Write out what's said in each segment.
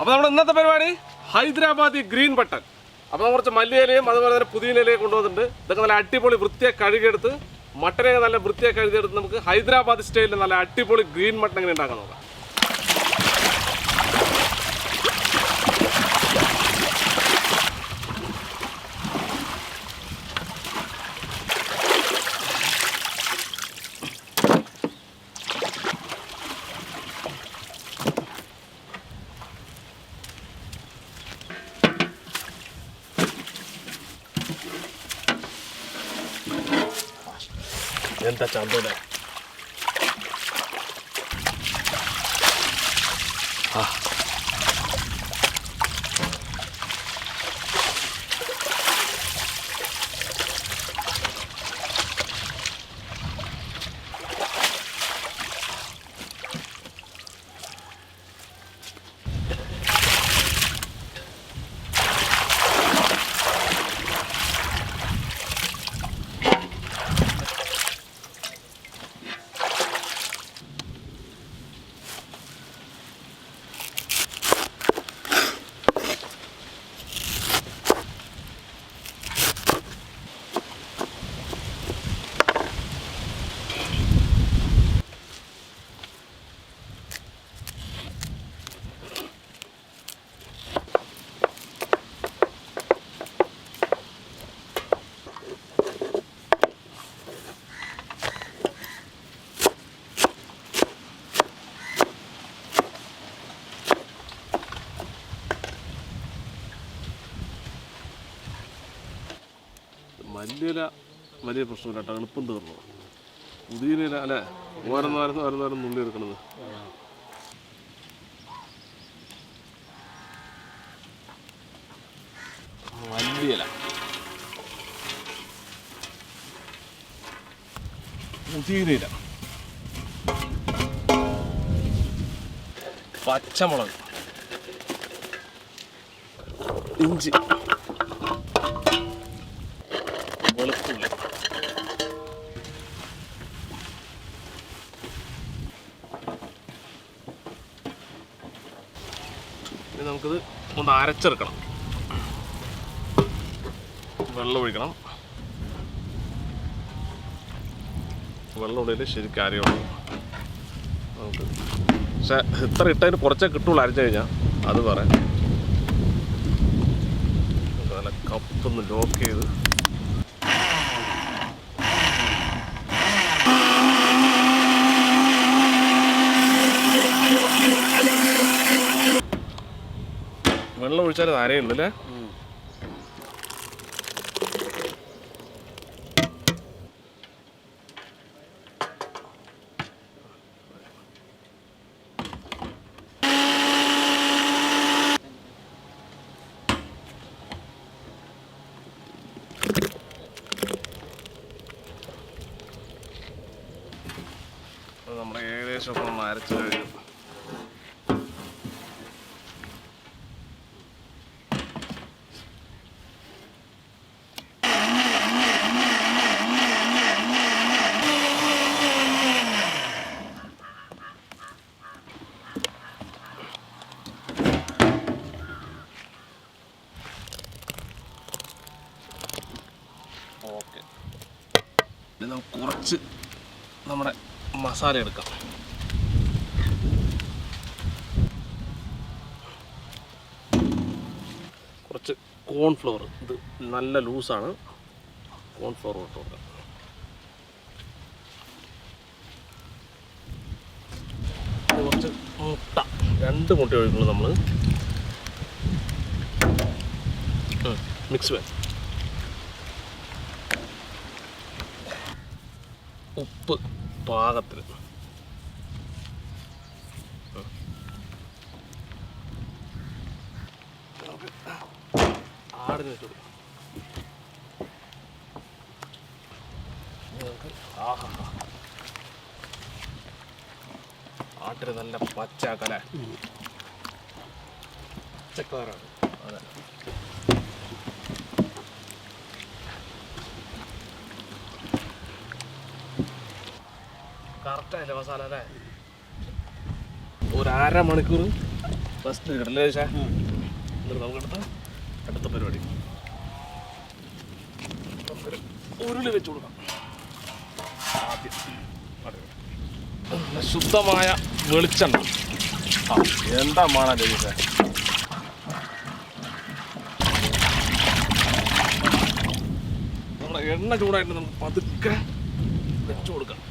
അപ്പോൾ നമ്മുടെ ഇന്നത്തെ പരിപാടി ഹൈദരാബാദി ഗ്രീൻ ബട്ടൺ. അപ്പോൾ നമ്മൾ കുറച്ച് മല്ലിയിലയും അതുപോലെ തന്നെ പുതിനയിലയും കൊണ്ടുവന്നിട്ടുണ്ട്. ഇതൊക്കെ നല്ല അടിപൊളി വൃത്തിയായി കഴുകിയെടുത്ത് മട്ടനൊക്കെ നല്ല വൃത്തിയായി കഴുകിയെടുത്ത് നമുക്ക് ഹൈദരാബാദ് സ്റ്റൈലിൽ നല്ല അടിപൊളി ഗ്രീൻ മട്ടൺ എങ്ങനെ ഉണ്ടാക്കാൻ നോക്കാം. എന്താ ചന്തോടെ മല്ലിയില വലിയ പ്രശ്നമില്ല കേട്ടോ, എളുപ്പം തീർന്നു. പുതിയനില അല്ലേ, ഓരോന്നോരം നുള്ളി എടുക്കണത്. മല്ലിയില, പുതിയനില, പച്ചമുളക്, ഇഞ്ചി, വെളുത്തുള്ളി, ഇനി നമുക്കിത് ഒന്ന് അരച്ചെടുക്കണം. വെള്ളം ഒഴിക്കണം. വെള്ളം ഒഴിയിൽ ശരിക്കും അരയുള്ളൂ നമുക്ക്. പക്ഷെ ഇത്ര ഇട്ടതിന് കുറച്ചേ കിട്ടുള്ളൂ അരച്ചു കഴിഞ്ഞാൽ, അത് പറയാം. നല്ല കപ്പൊന്ന് ലോക്ക് ചെയ്ത് വെള്ളം ഒഴിച്ചാൽ അരയുണ്ട് അല്ലേ. നമ്മുടെ ഏകദേശം ഒക്കെ ഒന്ന് അരച്ച് കഴിഞ്ഞു. ഓക്കെ, ഇനി നമുക്ക് കുറച്ച് നമ്മുടെ മസാല എടുക്കാം. കുറച്ച് കോൺഫ്ലവർ, ഇത് നല്ല ലൂസാണ്. കോൺഫ്ലവർ ഇട്ട് കൊടുക്കാം. കുറച്ച് മുട്ട, 2 മുട്ട ഒഴിക്കുള്ളൂ നമ്മൾ. മിക്സ് വേണം. ഉപ്പ് പാകത്തിന്. ആടിന് വെച്ചു കൊടുക്കാം. ആട്ടിന് നല്ല പച്ചാക്കല്ലേ, പച്ചക്കളറാണ്. അതെ, കറക്റ്റായില്ലേ മസാല അല്ലേ. ഒരു 1/2 മണിക്കൂർ ഫസ്റ്റ് ഇടല്ലേ എന്നിട്ട് നമുക്കെടുത്ത് അടുത്ത പരിപാടി നമുക്കൊരു ഉരുളി വെച്ച് കൊടുക്കാം. ആദ്യം ശുദ്ധമായ വെളിച്ചെണ്ണ. എന്താ മണം ജോലിസേ. നമ്മുടെ എണ്ണ ചൂടായിട്ട് നമുക്ക് പതുക്കെ വെച്ചു കൊടുക്കാം.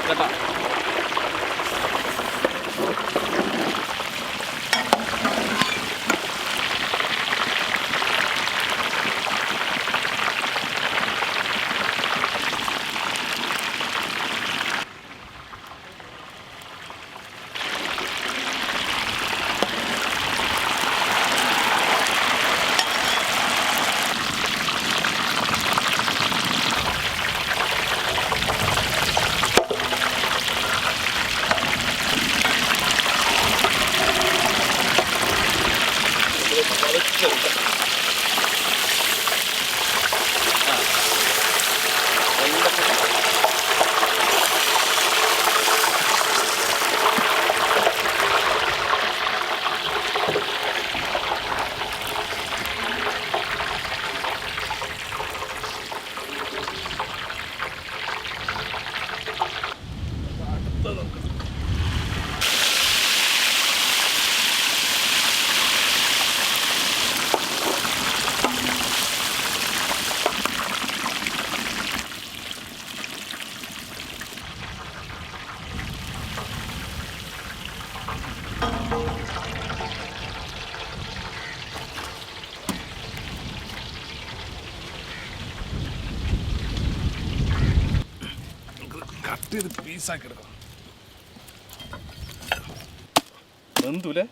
കേട്ടാ ഇത് പീസാക്കി എടുക്കണം. വെന്തൂലേ?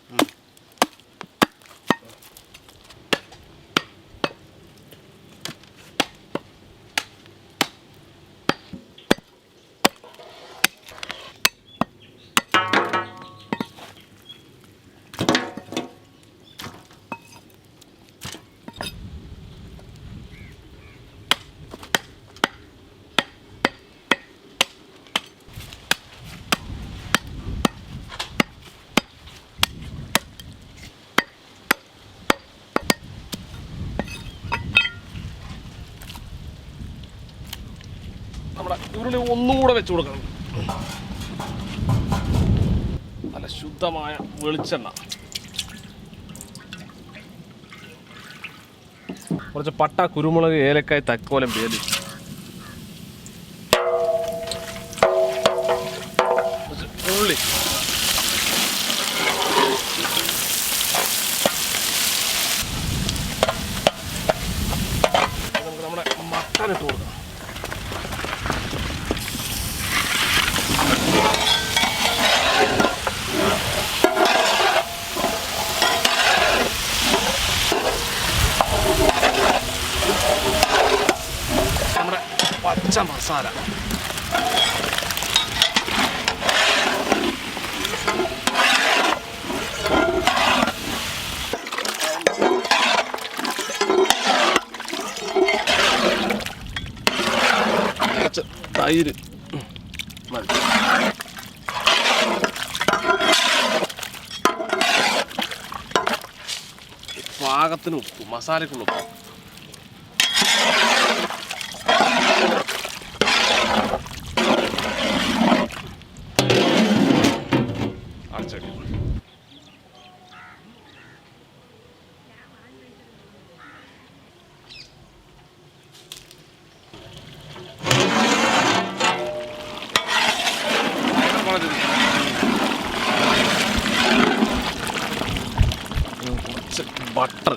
നമ്മുടെ ഉരുളി ഒന്നും കൂടെ വെച്ച് കൊടുക്കണം. നല്ല ശുദ്ധമായ വെളിച്ചെണ്ണ, കുറച്ച് പട്ട, കുരുമുളക്, ഏലക്കായ്, തക്കോലം, വേലി, ഉള്ളി, നമുക്ക് നമ്മുടെ മട്ടൻ ഇട്ട് കൊടുക്കാം. നമ്മുടെ പച്ച മസാല, തൈര് മതി. പാകത്തിന് ഉപ്പ്, മസാലക്കുള്ള ഉപ്പ്. അടച്ചടി കുറച്ച് ബട്ടർ,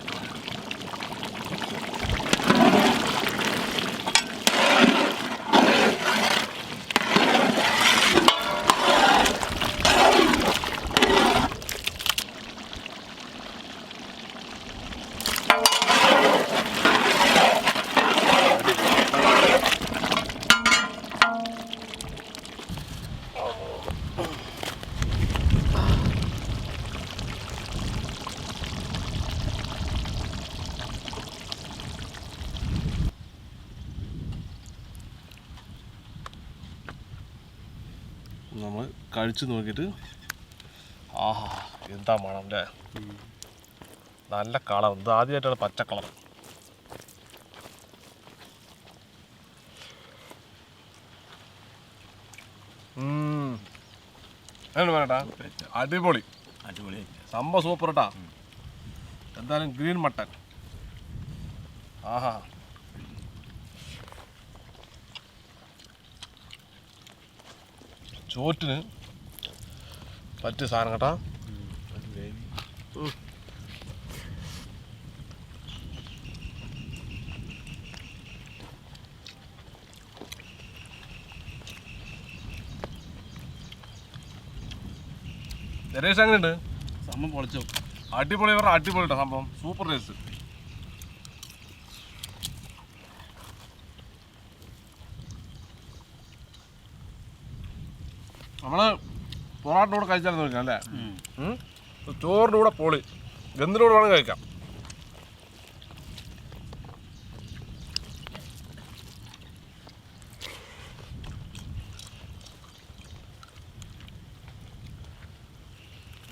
നമ്മൾ കഴിച്ച് നോക്കിയിട്ട് ആഹാ എന്താ മണം അല്ലേ, നല്ല കളർ. ഇത് ആദ്യമായിട്ടാണ് പച്ച കളർ. അങ്ങനെ പറയട്ടാ, അടിപൊളി അടിപൊളി സംഭവം സൂപ്പർ കേട്ടാ. എന്തായാലും ഗ്രീൻ മട്ടൻ ആഹാ ചോറ്റിന് പറ്റിയ സാധനം കേട്ടാ. രേഷ് എങ്ങനെയുണ്ട്? സംഭവം പൊളിച്ചു. അടിപൊളി പറഞ്ഞാൽ അടിപൊളി കേട്ടോ, സംഭവം സൂപ്പർ ടേസ്റ്റ്. നമ്മൾ പൊറാട്ടിൻ്റെ കൂടെ കഴിച്ചാൽ നോക്കാം അല്ലേ, ചോറിൻ്റെ കൂടെ പൊളി, എന്തിൻ്റെ കൂടെ വേണം കഴിക്കാം.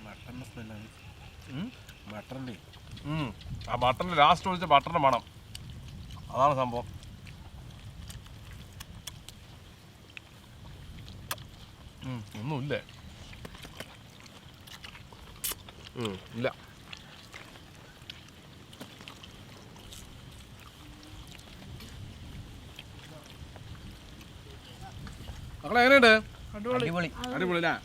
മട്ടൻ്റെ സ്മെല്ലാണ്. മട്ടൻ്റെ ആ ബട്ടറിൻ്റെ ലാസ്റ്റ് ഒഴിച്ച ബട്ടറിൻ്റെ മണം, അതാണ് സംഭവം. ഒന്നുമില്ലേ? ഇല്ല. മക്കളെ എങ്ങനെയുണ്ട്? അടിപൊളി അടിപൊളി അല്ലേ?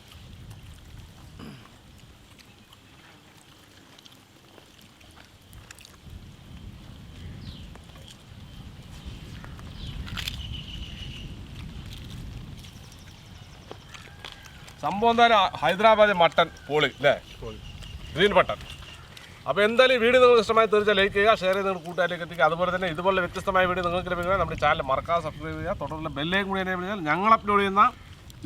സംഭവം എന്തായാലും ഹൈദരാബാദ് മട്ടൻ പൊളി അല്ലേ, ഗ്രീൻ മട്ടൻ. അപ്പോൾ എന്തായാലും ഈ വീഡിയോ നിങ്ങൾക്ക് ഇഷ്ടമായി തീർച്ചയായും ലൈക്ക് ചെയ്യുക, ഷെയർ ചെയ്ത് നിങ്ങൾ കൂട്ടുകാരിലേക്ക് എത്തിക്കുക. അതുപോലെ തന്നെ ഇതുപോലെ വ്യത്യസ്തമായ വീഡിയോ നിങ്ങൾക്ക് ലഭിക്കുക നമ്മുടെ ചാനൽ മറക്കാതെ സബ്സ്ക്രൈബ് ചെയ്യുക, തുടർന്ന് ബെല്ലേക്കും കൂടി എന്നെ വിളിച്ചാൽ ഞങ്ങൾ അപ്ലോഡ് ചെയ്യുന്ന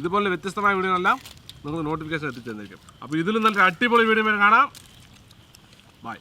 ഇതുപോലെ വ്യത്യസ്തമായ വീഡിയോകളെല്ലാം നിങ്ങൾക്ക് നോട്ടിഫിക്കേഷൻ എത്തിച്ചെന്നിരിക്കും. അപ്പോൾ ഇതിലും നല്ല അടിപൊളി വീഡിയോ കാണാം. ബൈ.